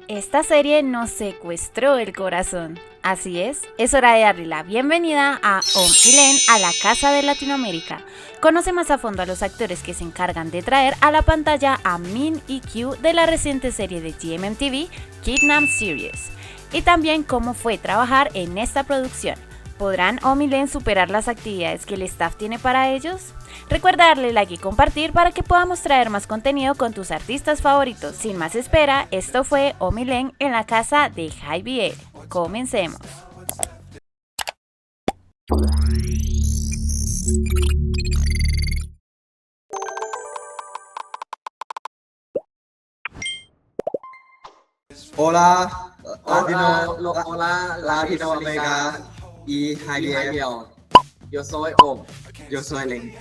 Esta serie nos secuestró el corazón. Así es hora de darle la bienvenida a Om y Len a la Casa de Latinoamérica. Conoce más a fondo a los actores que se encargan de traer a la pantalla a Min y Q de la reciente serie de GMMTV, Kidnap Series, y también cómo fue trabajar en esta producción. ¿Podrán Om y Len superar las actividades que el staff tiene para ellos? Recuerda darle like y compartir para que podamos traer más contenido con tus artistas favoritos. Sin más espera, esto fue Om y Len en la casa de Javier. Comencemos. Hola, Hola, Latinoamérica y Javier. Yo soy Om. Yo soy Len.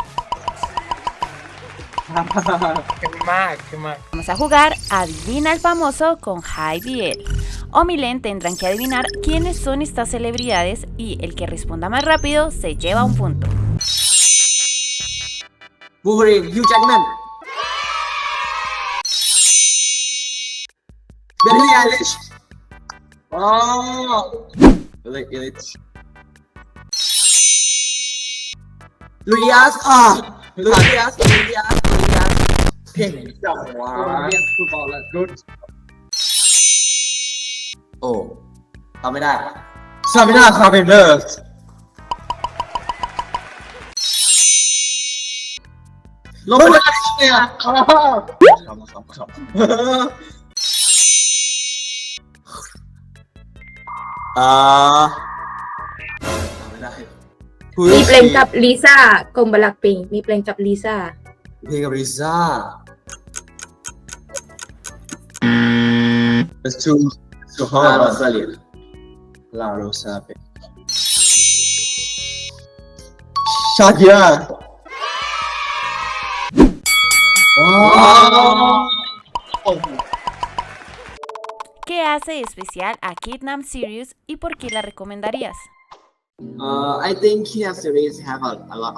Vamos a jugar Adivina el famoso con Javier. Om y Len tendrán que adivinar quiénes son estas celebridades y el que responda más rápido se lleva un punto. Wolverine, Hugh Jackman. Billie Eilish. Oh, Billie Eilish. Luis. Luis. Pen. Wow. Good. โอ้ตอบไม่ได้ Sabrina Carpenter. ลบไปได้เนี่ย ไม่ได้ มีเพลงกับลิซ่ากลมบลักปิงมีเพลงกับลิซ่า เพลงกับลิซ่า It's too อ hard. อสเตรเลีย La Rosa. Shakira. Wow. ¿Qué hace de especial a Kidnap Series y por qué la recomendarías? I think Kidnap series have a lot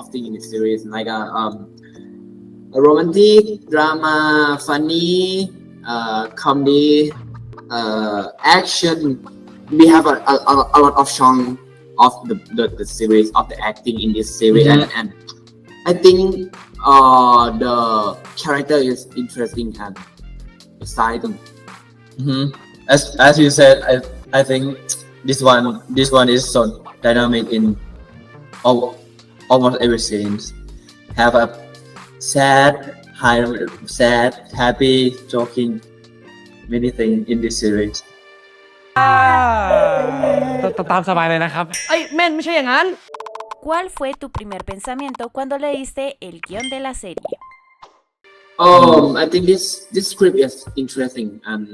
of things in the series like a romantic, drama, funny, comedy, action. We have a lot of genre of the series of the acting in this series, and I think the character is interesting and exciting. As you said, I think this one is so dynamic in almost every scene. Have a sad, happy, joking, many things in this series. ตามสบายเลยนะครับเอ้ยแม่นไม่ใช่อย่างนั้น ¿Cuál fue tu primer pensamiento cuando leíste el guión de la serie? I think this script is interesting and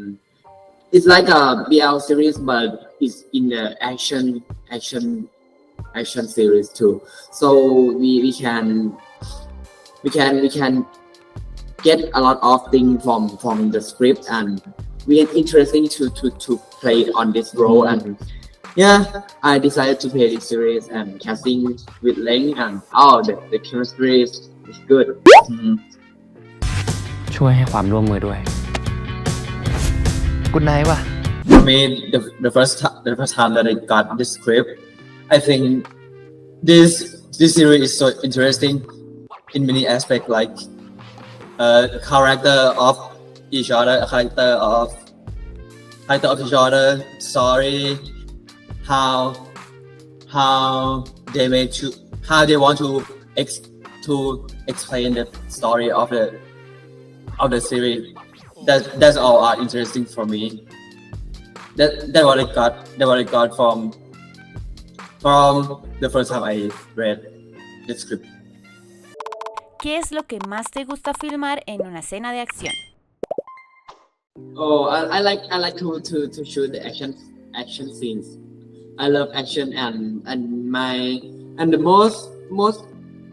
it's like a BL series, but it's in the action series too. So we can get a lot of things from the script, and we are interesting to play on this role. And yeah, I decided to play this series and casting with Leng, and the chemistry is good. ช่วยให้ความร่วมมือด้วยกุดไนท์ว่ะ For me, the first time that I got the script, I think this series is so interesting in many aspects, like character of each other, character of each other, story, how they want to explain the story of the series. That's all are interesting for me. That what I got from the first time I read the script. ¿Qué es lo que más te gusta filmar en una escena de acción? Oh, I like to shoot the action scenes. I love action and the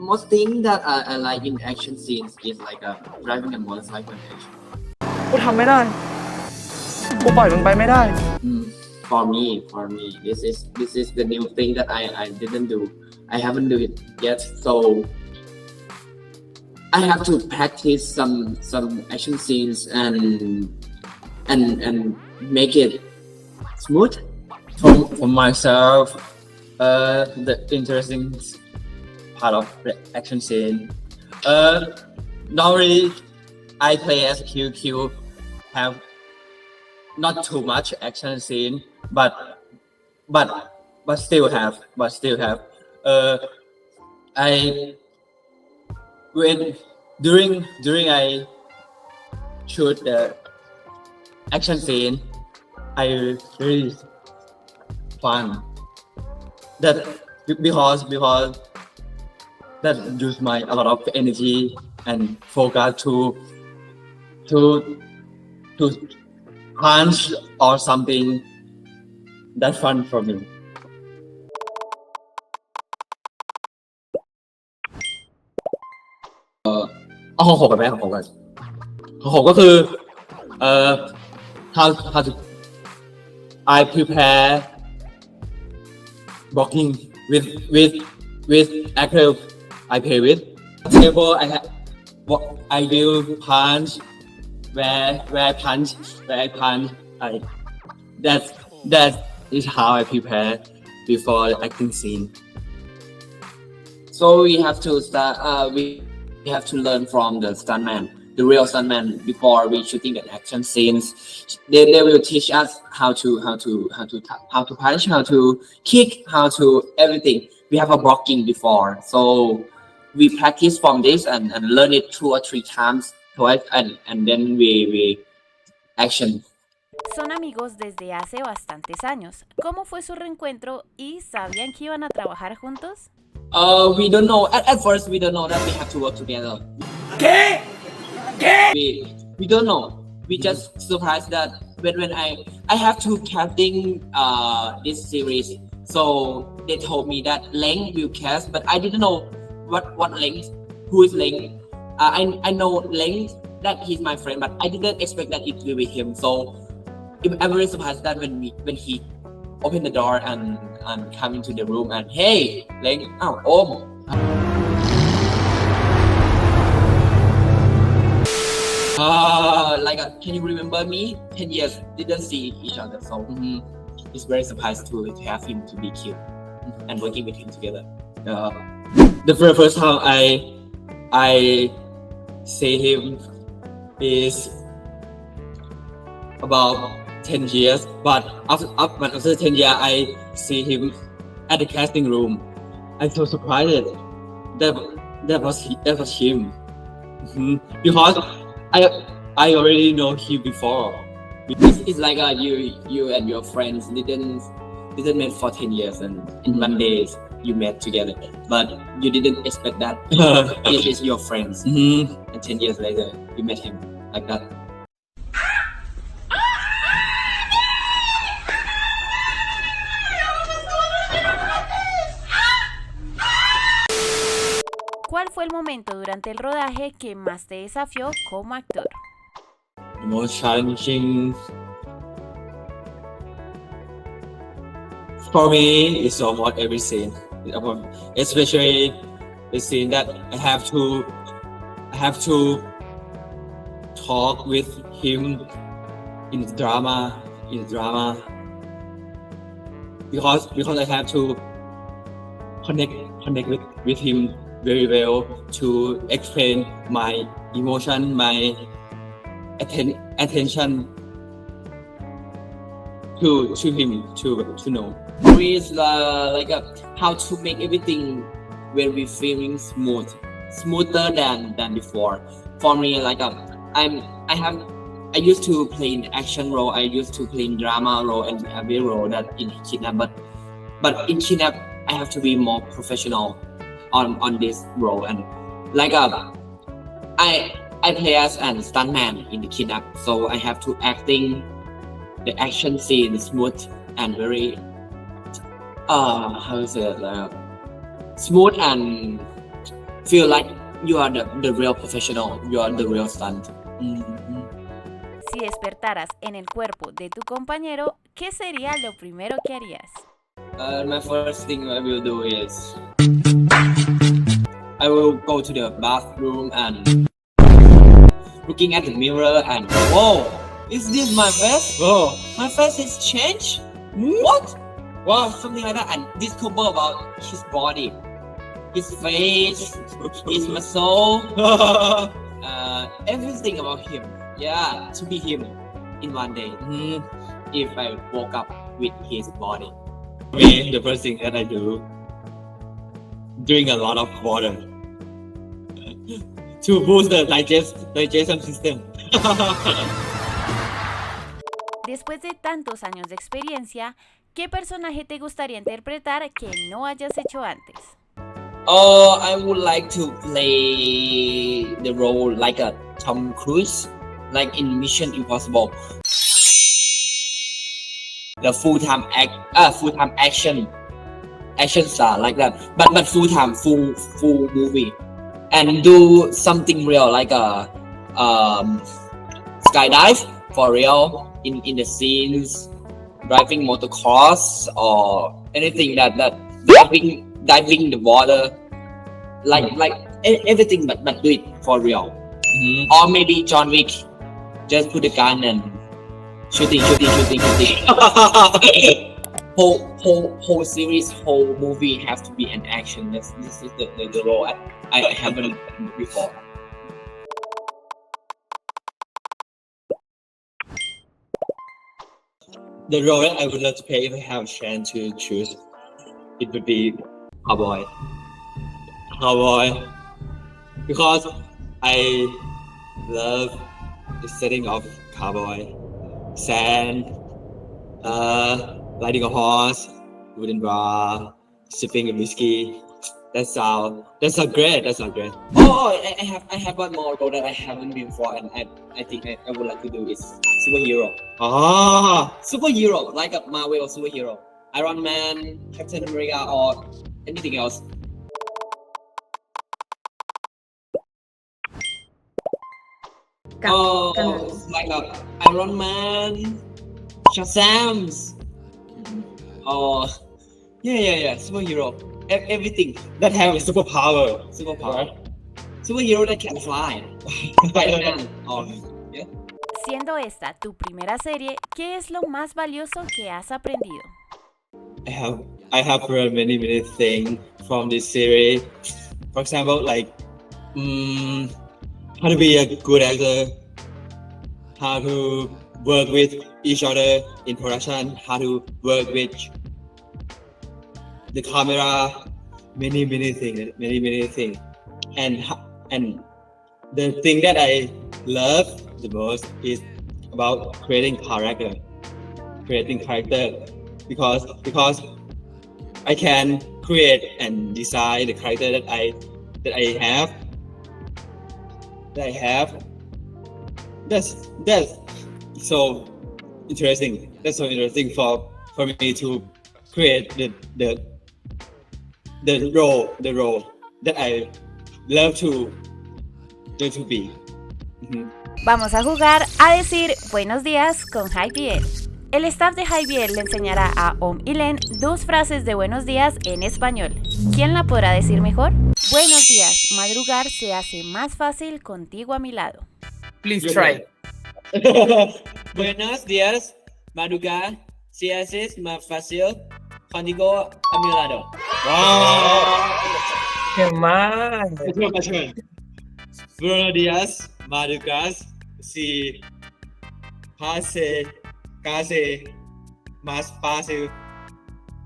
most thing that I like in action scenes is like driving a motorcycle in action. กูทำไม่ได้กูปล่อยมึงไปไม่ได้ For me, this is the new thing that I didn't do. I haven't do it yet, so I have to practice some action scenes and and make it smooth. For myself, the interesting part of the action scene. Normally, I play as QQ, have not too much action scene, but still have. I when during I shoot the action scene, I really fun. That because that use my a lot of energy and focus to punch or something. That's fun for me. เอาของผมกันไหมของผมกันของผมก็คือhow to I prepare blocking with acrylic I play with table I will punch where I punch that is how I prepare before the acting scene. So we have to start. We have to learn from the stuntman, the real stuntman, before we shooting the action scenes. They will teach us how to punch, how to kick, how to everything. We have a blocking before, so we practice from this and learn it 2 or 3 times twice, and then we action. Son amigos desde hace bastantes años. ¿Cómo fue su reencuentro y sabían que iban a trabajar juntos? We don't know. At first, we don't know that we have to work together. We don't know. We just surprised that when I have to casting this series, so they told me that Leng will cast, but I didn't know what Leng, who is Leng. I know Leng, that he's my friend, but I didn't expect that it will be him. So I'm very surprised that when he opened the door and come into the room and hey, Leng, Om. Can you remember me? 10 years didn't see each other, so it's very surprised to have him to be cute and working with him together. The first time I see him is about 10 years, but after 10 years I see him at the casting room. I'm so surprised that was him. Because I already know him before. It's like you and your friends didn't meet for 10 years and in 1 day you met together, but you didn't expect that it is your friends, and 10 years later you met him like that. ¿Cuál fue el momento durante el rodaje que más te desafió como actor? The most challenging for me is almost every scene, especially the scene that I have to talk with him in drama because I have to connect with him very well to explain my emotion, my attention to him to know. For me, it's how to make everything when we filming smoother than before. For me, I used to play in action role, I used to play in drama role and every role that in Kidnap, but in Kidnap I have to be more professional on this role, and I play as an stuntman in the Kidnap, so I have to acting the action scene smooth and very how to say it, smooth and feel like you are the real professional, you are the real stunt. Si despertaras en el cuerpo de tu compañero, ¿qué sería lo primero que harías? My first thing I will do is I will go to the bathroom and looking at the mirror and whoa, Is this my face? Oh. My face is changed? What? Wow, something like that. And discover about his body, his face, his muscle, everything about him. Yeah, to be him in one day. If I woke up with his body. Me, the first thing that I do, drink a lot of water to boost the digestion system. Después de tantos años de experiencia, ¿qué personaje te gustaría interpretar que no hayas hecho antes? Oh, I would like to play the role like a Tom Cruise, like in Mission Impossible. The full-time action star like that, but full-time, full movie, and do something real like a skydive for real in the scenes, driving motocross or anything that diving in the water, like everything, but do it for real. Or maybe John Wick, just put a gun and shooting. whole series, whole movie have to be an action. This is the role I haven't done before. The role that I would love to play if I have a chance to choose, it would be cowboy. Because I love the setting of cowboy, sand, riding a horse, wooden bar, sipping a whiskey. That sound great. Oh, I have one more role that I haven't been before, and I think I would like to do is superhero. Superhero, like a Marvel superhero, Iron Man, Captain America, or anything else. Like a Iron Man, Shazams. Oh, yeah, superhero. Everything That have a superpower. Superhero that can fly. Spider-Man. Oh, yeah. Siendo esta tu primera serie, ¿qué es lo más valioso que has aprendido? I have learned many things from this series. For example, like how to be a good actor, how to work with each other in production, how to work with the camera, many things. And the thing that I love the most is about creating character because I can create and design the character that I have. That's so interesting. That's so interesting for me to create the role that I love to be. Vamos a jugar a decir buenos días con Javier. El staff de Javier le enseñará a Om y Len 2 frases de buenos días en español. ¿Quién la podrá decir mejor? Buenos días, madrugar se hace más fácil contigo a mi lado. Please try. Buenos días, madrugar se hace más fácil contigo a mi lado. ¡Qué mal! Buenos días, madrugar si hace casi más fácil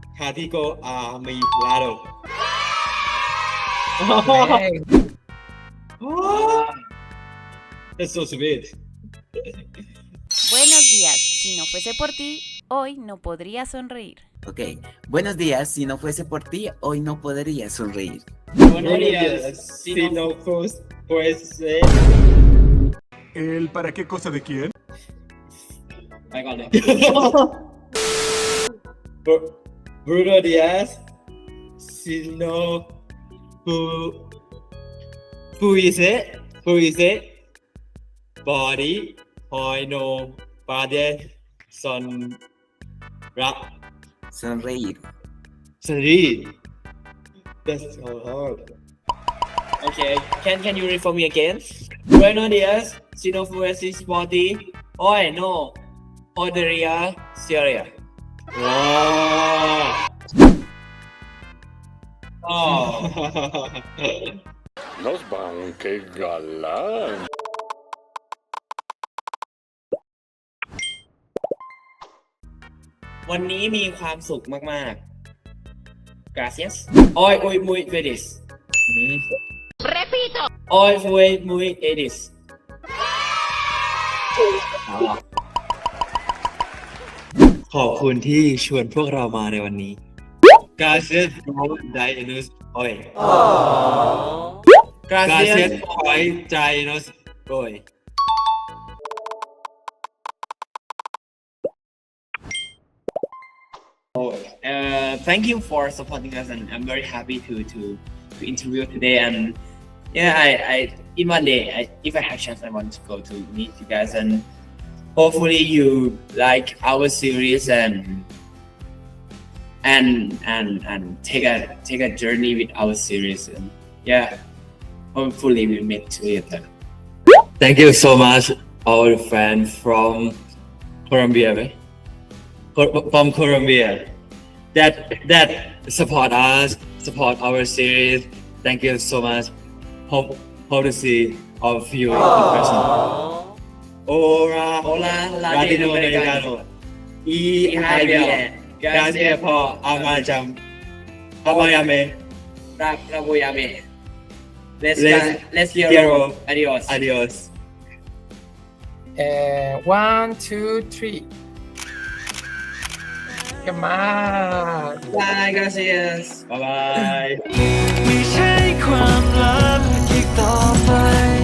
contigo a mi lado. That's so sweet. Buenos días, si no fuese por ti, hoy no podría sonreír. Ok, buenos días, si no fuese por ti, hoy no podría sonreír. Buenos días, si no fuese... ¿El para qué cosa de quién? Buenos días, si no fuese body, hoy no podría Sonreír. That's so hard. Okay, can you read for me again? Buenos días, si no fuese por ti, Oi, no. Podría Syria. Oh. Nos van, qué galán. วันนี้มีความสุขมากๆ Gracias. Hoy muy feliz. Repito. Hoy fue muy feliz. ขอบคุณที่ชวนพวกเรามาในวันนี้ Gracias por traernos hoy. Gracias por traernos hoy. Thank you for supporting us, and I'm very happy to interview today. And yeah, I in one day, if I have chance, I want to go to meet you guys, and hopefully you like our series and take a journey with our series. And yeah, hopefully we meet together. Thank you so much, our friends from Colombia. Right? From Colombia that support us, support our series. Thank you so much. Hope to see all of you in person. Hola, Latinoamericano. Y gracias por amarme. Let's quiero. Adiós. 1, 2, 3 Come on. Bye, gracias. Bye bye. ไม่ใช่ความลับอีกต่อไป